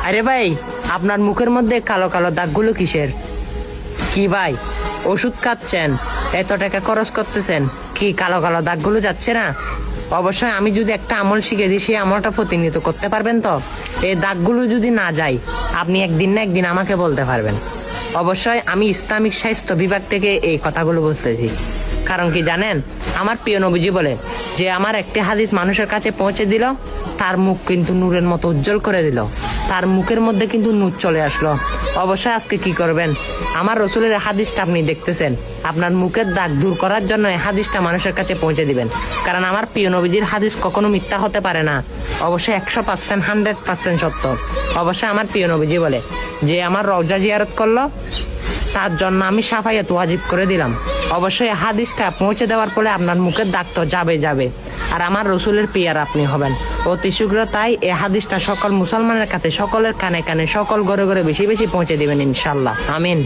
আরে ভাই, আপনার মুখের মধ্যে কালো কালো দাগগুলো কিসের? কি ভাই, ওষুধ খাচ্ছেন, এত টাকা খরচ করতেছেন, কি কালো কালো দাগগুলো যাচ্ছে না? অবশ্যই আমি যদি একটা আমল শিখে দিই, সেই আমলটা প্রতিনিয়ত করতে পারবেন তো? এই দাগগুলো যদি না যায়, আপনি একদিন না একদিন আমাকে বলতে পারবেন। অবশ্যই আমি ইসলামিক স্বাস্থ্য বিভাগ থেকে এই কথাগুলো বলতেছি। কারণ কি জানেন, আমার প্রিয় নবীজি বলে যে আমার একটি হাদিস মানুষের কাছে পৌঁছে দিল, তার মুখ কিন্তু নূরের মতো উজ্জ্বল করে দিল, তার মুখের মধ্যে কিন্তু নূর চলে আসলো। অবশ্যই আজকে কি করবেন, আমার রসুলের হাদিসটা আপনি দেখতেছেন, আপনার মুখের দাগ দূর করার জন্য এই হাদিসটা মানুষের কাছে পৌঁছে দিবেন। কারণ আমার প্রিয় নবীজির হাদিস কখনো মিথ্যা হতে পারে না, অবশ্যই 100%, 100% সত্য। অবশ্যই আমার প্রিয় নবীজি বলে যে আমার রওজা জিয়ারত করলো, তার জন্য আমি শাফায়াত ওয়াজিব করে দিলাম। অবশ্যই হাদিসটা পৌঁছে দেওয়ার পরে আপনার মুখের দাগ তো যাবে, আর আমার রসুলের পিয়ার আপনি হবেন। অতি শীঘ্র তাই এই হাদিসটা সকল মুসলমানের কাছে, সকলের কানে কানে, সকল ঘরে ঘরে বেশি বেশি পৌঁছে দিবেন ইনশাল্লাহ। আমিন।